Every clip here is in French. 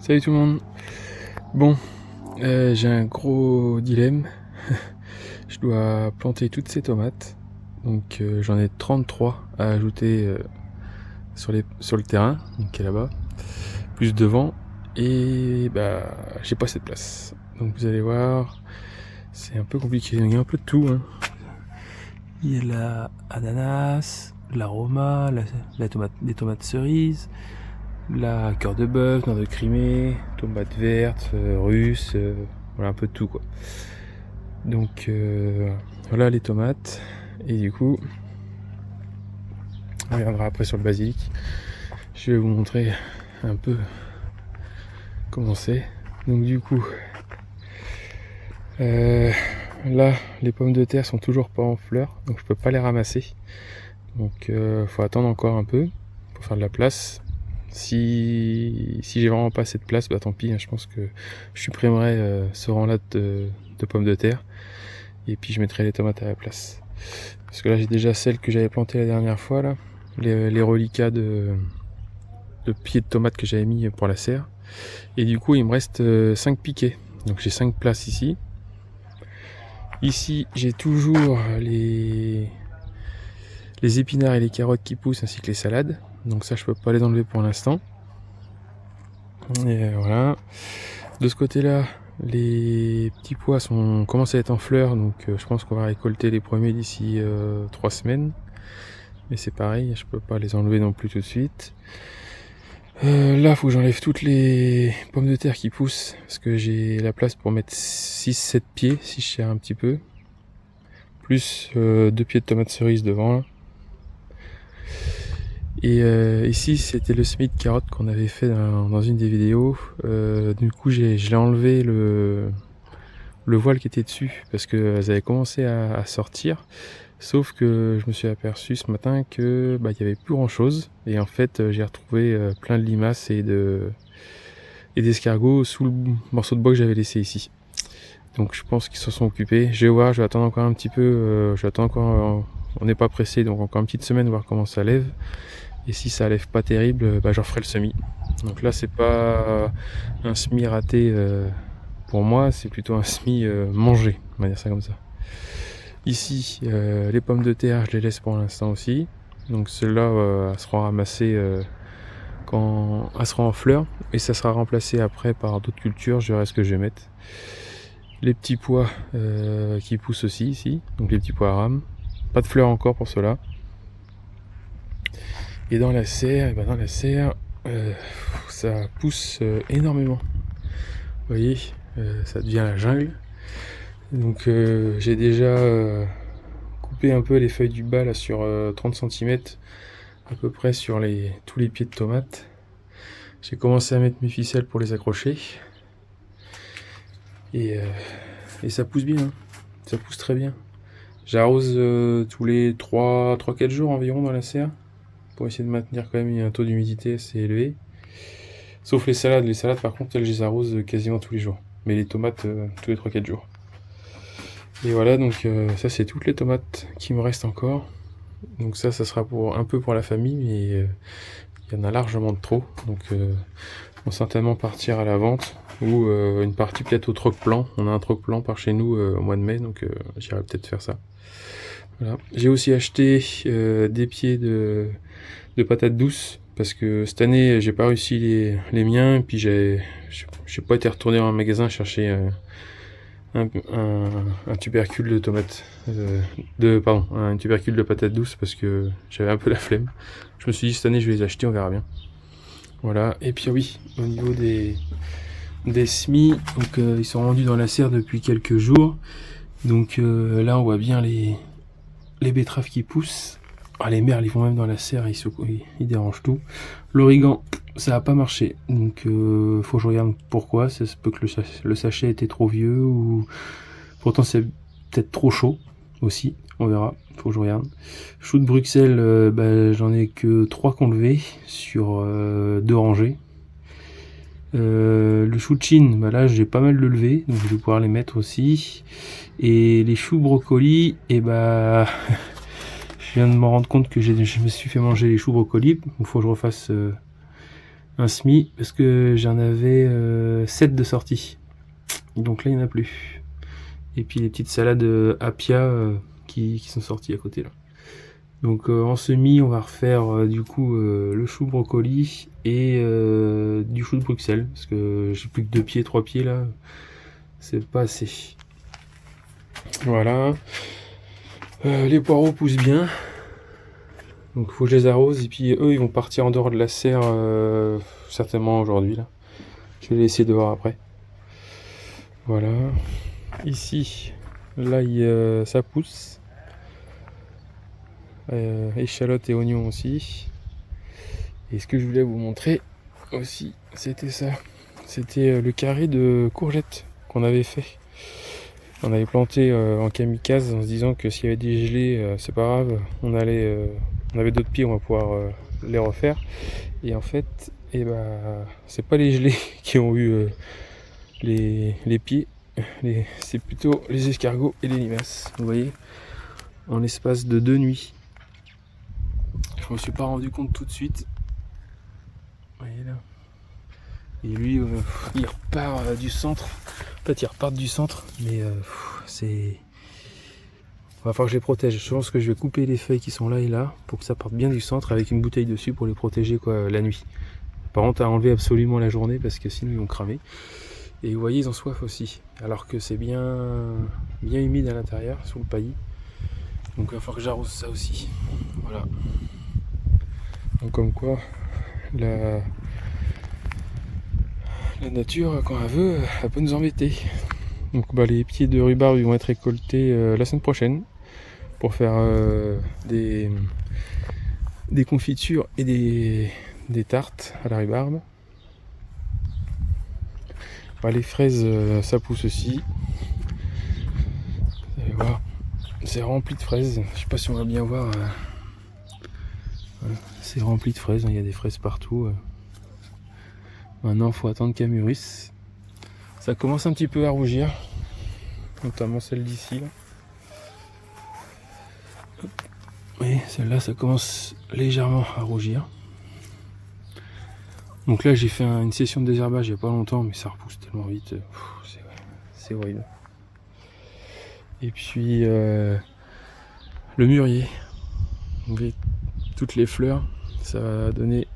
Salut tout le monde. Bon, j'ai un gros dilemme. Je dois planter toutes ces tomates. Donc j'en ai 33 à ajouter sur le terrain, donc qui est là-bas, plus devant. Et bah j'ai pas cette place. Donc vous allez voir, c'est un peu compliqué. Il y a un peu de tout, hein. Il y a la ananas, la roma, les tomates cerises, la cœur de bœuf, noix de Crimée, tomates vertes, russes, voilà un peu de tout quoi. Donc voilà les tomates. Et du coup, on reviendra après sur le basilic. Je vais vous montrer un peu comment c'est. Donc du coup, là les pommes de terre sont toujours pas en fleurs, donc je peux pas les ramasser. Donc faut attendre encore un peu pour faire de la place. Si j'ai vraiment pas assez de place, bah tant pis, hein, je pense que je supprimerai ce rang là de pommes de terre et puis je mettrai les tomates à la place. Parce que là j'ai déjà celles que j'avais plantées la dernière fois là, les reliquats de pieds de tomates que j'avais mis pour la serre. Et du coup il me reste 5 piquets. Donc j'ai 5 places ici. Ici j'ai toujours les épinards et les carottes qui poussent ainsi que les salades. Donc ça je peux pas les enlever pour l'instant. Et voilà. De ce côté là, les petits pois commencent à être en fleurs, donc je pense qu'on va récolter les premiers d'ici 3 semaines. Mais c'est pareil, je peux pas les enlever non plus tout de suite. Là, faut que j'enlève toutes les pommes de terre qui poussent, parce que j'ai la place pour mettre 6-7 pieds, si je serre un petit peu. Plus 2 pieds de tomates cerises devant là. Et ici c'était le semis de carottes qu'on avait fait dans une des vidéos. Du coup je l'ai enlevé le voile qui était dessus parce qu'elles avaient commencé à sortir. Sauf que je me suis aperçu ce matin que il y avait plus grand chose. Et en fait j'ai retrouvé plein de limaces et d'escargots sous le morceau de bois que j'avais laissé ici. Donc je pense qu'ils se sont occupés. Je vais voir, je vais attendre encore un petit peu. On n'est pas pressé, donc encore une petite semaine voir comment ça lève. Et si ça lève pas terrible, je referai le semis. Donc là c'est pas un semis raté pour moi, c'est plutôt un semis mangé, on va dire ça comme ça. Ici les pommes de terre je les laisse pour l'instant aussi. Donc celles-là elles seront ramassées quand elles seront en fleurs. Et ça sera remplacé après par d'autres cultures, je verrai ce que je vais mettre. Les petits pois qui poussent aussi ici, donc les petits pois à rames. Pas de fleurs encore pour ceux-là. Et dans la serre, ça pousse énormément. Vous voyez, ça devient la jungle. Donc j'ai déjà coupé un peu les feuilles du bas là sur 30 cm à peu près sur tous les pieds de tomates. J'ai commencé à mettre mes ficelles pour les accrocher. Et ça pousse bien, hein. Ça pousse très bien. J'arrose tous les 3-4 jours environ dans la serre pour essayer de maintenir quand même un taux d'humidité assez élevé. Sauf les salades. Les salades, par contre, elles, je les arrose quasiment tous les jours. Mais les tomates, tous les 3-4 jours. Et voilà, donc ça, c'est toutes les tomates qui me restent encore. Donc ça sera un peu pour la famille, mais il y en a largement de trop. Donc on va certainement partir à la vente. Ou une partie peut-être au troc-plan. On a un troc-plan par chez nous au mois de mai, donc j'irai peut-être faire ça. Voilà. J'ai aussi acheté des pieds de patates douces parce que cette année j'ai pas réussi les miens et puis j'ai pas été retourné dans un magasin chercher un tubercule de tomates un tubercule de patates douces parce que j'avais un peu la flemme. Je me suis dit cette année je vais les acheter, on verra bien. Voilà. Et puis oui, au niveau des semis, donc ils sont rendus dans la serre depuis quelques jours. Donc là on voit bien les betteraves qui poussent. Ah, les merles ils vont même dans la serre, ils dérangent tout. L'origan ça a pas marché, donc faut que je regarde pourquoi. Ça se peut que le sachet était trop vieux ou pourtant c'est peut-être trop chaud aussi, on verra, faut que je regarde. Chou de Bruxelles, j'en ai que 3 conlevés sur 2 rangées. Le chou de Chine, là j'ai pas mal de levé, donc je vais pouvoir les mettre aussi. Et les choux brocolis, je viens de me rendre compte que je me suis fait manger les choux brocolis. Il faut que je refasse un semis parce que j'en avais 7 de sortie. Donc là il n'y en a plus. Et puis les petites salades Apia qui sont sorties à côté là. Donc en semis on va refaire du coup le chou brocoli et du chou de Bruxelles. Parce que j'ai plus que 2 pieds, 3 pieds là. C'est pas assez. Voilà. Les poireaux poussent bien. Donc faut que je les arrose et puis eux ils vont partir en dehors de la serre certainement aujourd'hui là. Je vais les laisser dehors après. Voilà. Ici, l'ail ça pousse. Échalotes et oignons aussi. Et ce que je voulais vous montrer aussi, c'était ça. C'était le carré de courgettes qu'on avait fait. On avait planté en kamikaze en se disant que s'il y avait des gelées, c'est pas grave, on avait d'autres pieds, on va pouvoir les refaire. Et en fait, c'est pas les gelées qui ont eu les pieds, c'est plutôt les escargots et les limaces. Vous voyez, en l'espace de 2 nuits. Je me suis pas rendu compte tout de suite. Vous voyez là. Et lui, il repart du centre. En fait, ils repartent du centre, mais c'est... Il va falloir que je les protège. Je pense que je vais couper les feuilles qui sont là et là pour que ça parte bien du centre avec une bouteille dessus pour les protéger la nuit. Par contre, à enlever absolument la journée parce que sinon ils vont cramer. Et vous voyez, ils ont soif aussi. Alors que c'est bien humide à l'intérieur, sous le paillis. Donc il va falloir que j'arrose ça aussi. Voilà. Donc comme quoi, la nature, quand elle peut nous embêter. Donc les pieds de rhubarbe ils vont être récoltés la semaine prochaine pour faire des confitures et des tartes à la rhubarbe. Les fraises ça pousse aussi. Vous allez voir, c'est rempli de fraises. Je sais pas si on va bien voir. Voilà. C'est rempli de fraises, il y a des fraises partout. Maintenant il faut attendre qu'elles mûrissent. Ça commence un petit peu à rougir, notamment celle d'ici là. Oui, celle-là ça commence légèrement à rougir. Donc là j'ai fait une session de désherbage il n'y a pas longtemps, mais ça repousse tellement vite, c'est horrible. Et puis le mûrier, vous voyez toutes les fleurs, ça va donner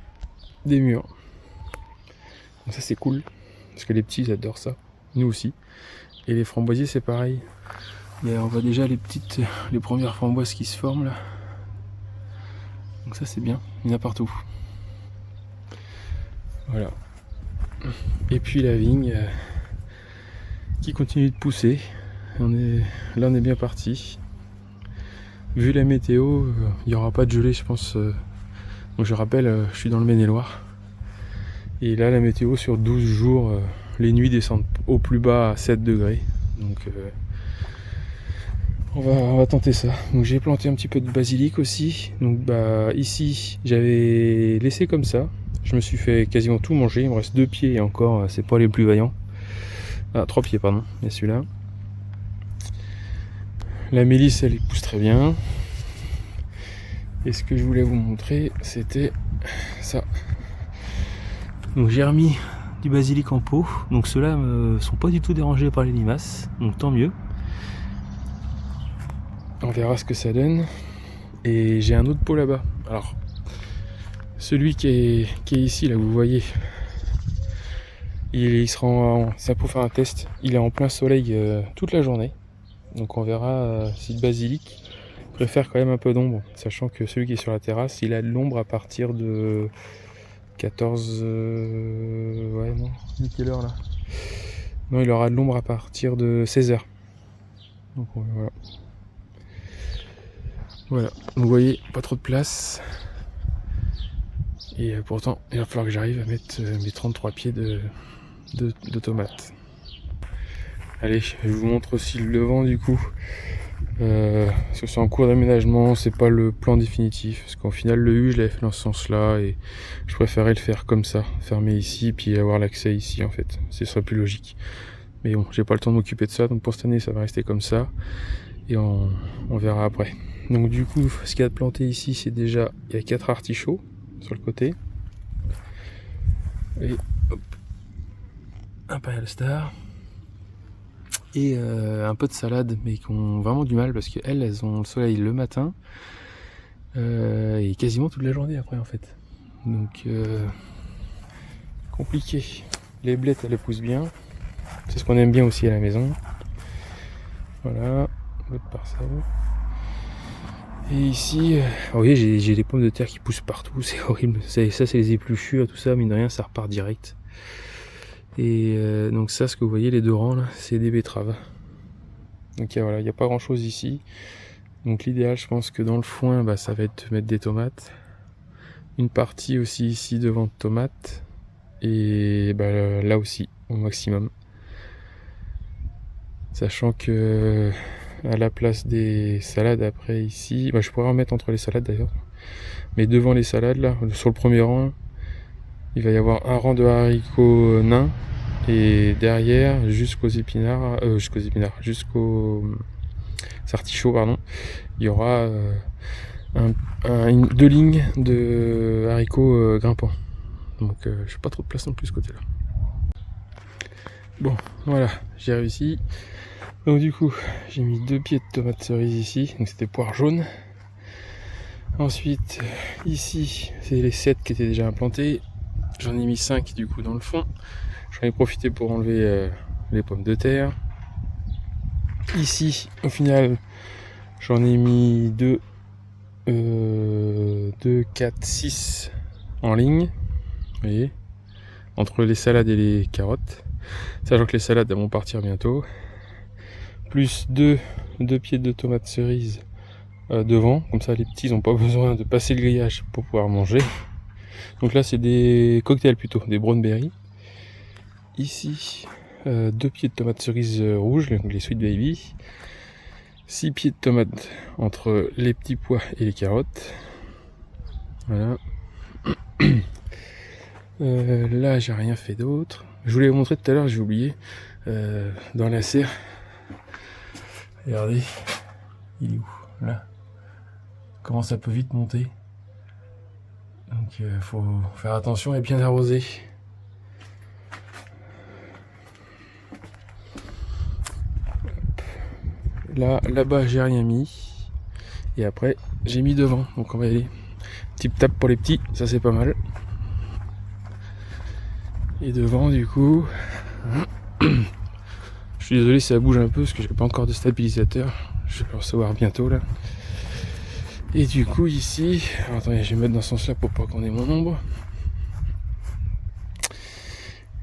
des mûres. Donc ça c'est cool, parce que les petits ils adorent ça, nous aussi. Et les framboisiers c'est pareil. On voit déjà les premières framboises qui se forment là. Donc ça c'est bien, il y en a partout. Voilà. Et puis la vigne qui continue de pousser. Là on est bien parti. Vu la météo, il n'y aura pas de gelée je pense. Donc je rappelle, je suis dans le Maine-et-Loire. Et là la météo sur 12 jours, les nuits descendent au plus bas à 7 degrés. Donc on va tenter ça. Donc j'ai planté un petit peu de basilic aussi. Donc ici j'avais laissé comme ça. Je me suis fait quasiment tout manger. Il me reste 2 pieds et encore c'est pas les plus vaillants. 3 pieds pardon. Et celui-là. La mélisse elle pousse très bien. Et ce que je voulais vous montrer c'était ça. Donc j'ai remis du basilic en pot. Donc ceux-là ne sont pas du tout dérangés par les limaces. Donc tant mieux. On verra ce que ça donne. Et j'ai un autre pot là-bas. Alors, celui qui est ici, là, vous voyez, il sera c'est pour faire un test. Il est en plein soleil toute la journée. Donc on verra si le basilic préfère quand même un peu d'ombre. Sachant que celui qui est sur la terrasse, il a de l'ombre à partir de 14... ouais, non. Il est quelle heure là? Non, il aura de l'ombre à partir de 16h. Donc voilà. Voilà, vous voyez, pas trop de place. Et pourtant, il va falloir que j'arrive à mettre mes 33 pieds de tomates. Allez, je vous montre aussi le vent du coup. Parce que c'est en cours d'aménagement, c'est pas le plan définitif. Parce qu'au final, le U, je l'avais fait dans ce sens-là. Et je préférais le faire comme ça, fermer ici, puis avoir l'accès ici en fait. Ce serait plus logique. Mais bon, j'ai pas le temps de m'occuper de ça. Donc pour cette année, ça va rester comme ça. Et on verra après. Donc du coup, ce qu'il y a de planté ici, c'est déjà, il y a 4 artichauts sur le côté. Et hop, Imperial Star. Et un peu de salade, mais qui ont vraiment du mal parce qu'elles ont le soleil le matin et quasiment toute la journée après en fait. Donc compliqué. Les blettes elles poussent bien. C'est ce qu'on aime bien aussi à la maison. Voilà, l'autre parcelle. Et ici, vous voyez, j'ai des pommes de terre qui poussent partout, c'est horrible. Ça c'est les épluchures, tout ça, mine de rien, ça repart direct. Et donc ça, ce que vous voyez, les deux rangs là, c'est des betteraves. Donc voilà, il n'y a pas grand chose ici. Donc l'idéal, je pense que dans le foin, bah, ça va être de mettre des tomates. Une partie aussi ici devant de tomates. Et bah, là aussi, au maximum. Sachant que à la place des salades après ici, bah, je pourrais en mettre entre les salades d'ailleurs. Mais devant les salades, là, sur le premier rang, il va y avoir un rang de haricots nains. Et derrière, jusqu'aux artichauts, pardon, il y aura deux lignes de haricots grimpants. Donc je n'ai pas trop de place non plus ce côté-là. Bon, voilà, j'ai réussi. Donc du coup, j'ai mis 2 pieds de tomates cerises ici, donc c'était poire jaune. Ensuite, ici, c'est les 7 qui étaient déjà implantés. J'en ai mis 5 du coup dans le fond. J'en ai profité pour enlever les pommes de terre. Ici, au final, j'en ai mis 2, 4, 6 en ligne. Vous voyez, entre les salades et les carottes. Sachant que les salades elles vont partir bientôt. Plus 2 pieds de tomates cerises devant. Comme ça, les petits n'ont pas besoin de passer le grillage pour pouvoir manger. Donc là, c'est des cocktails plutôt, des brown berries. Ici, 2 pieds de tomates cerises rouges, donc les Sweet Baby. 6 pieds de tomates entre les petits pois et les carottes. Voilà. Là, j'ai rien fait d'autre. Je voulais vous montrer tout à l'heure, j'ai oublié. Dans la serre. Regardez. Il est où? Là. Comment ça peut vite monter. Donc, faut faire attention et bien arroser. Là-bas, j'ai rien mis. Et après, j'ai mis devant. Donc, on va y aller. Tip tap pour les petits, ça c'est pas mal. Et devant, du coup, je suis désolé si ça bouge un peu parce que j'ai pas encore de stabilisateur. Je vais le recevoir bientôt là. Et du coup, ici, alors, attendez, je vais mettre dans ce sens-là pour pas qu'on ait mon ombre.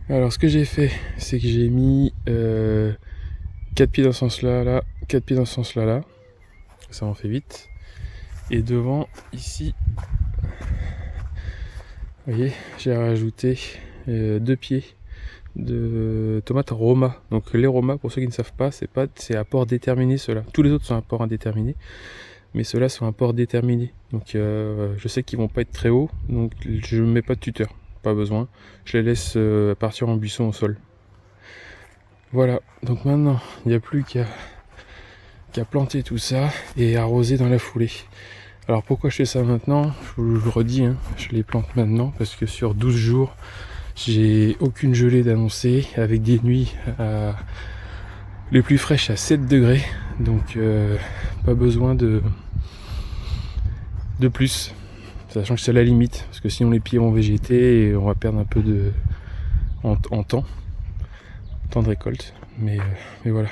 Alors, ce que j'ai fait, c'est que j'ai mis 4 pieds dans ce sens-là, là, 4 pieds dans ce sens-là, là. Ça en fait 8. Et devant, ici, vous voyez, j'ai rajouté 2 pieds de tomates Roma. Donc les Roma, pour ceux qui ne savent pas, c'est à port déterminé ceux-là. Tous les autres sont à port indéterminé, mais ceux-là sont à port déterminé. Donc je sais qu'ils vont pas être très hauts, donc je ne mets pas de tuteur, pas besoin. Je les laisse partir en buisson au sol. Voilà, donc maintenant il n'y a plus qu'à planter tout ça et arroser dans la foulée. Alors pourquoi je fais ça maintenant? Je vous le redis, hein, je les plante maintenant parce que sur 12 jours, j'ai aucune gelée d'annoncer, avec des nuits les plus fraîches à 7 degrés. Donc pas besoin de plus. Sachant que c'est la limite, parce que sinon les pieds vont végéter et on va perdre un peu en temps de récolte. Mais voilà.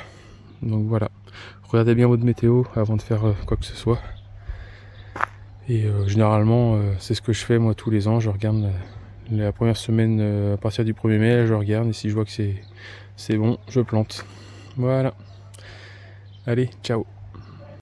Donc voilà. Regardez bien votre météo avant de faire quoi que ce soit. Et généralement, c'est ce que je fais moi tous les ans. Je regarde la première semaine à partir du 1er mai, je regarde et si je vois que c'est bon, je plante. Voilà. Allez, ciao.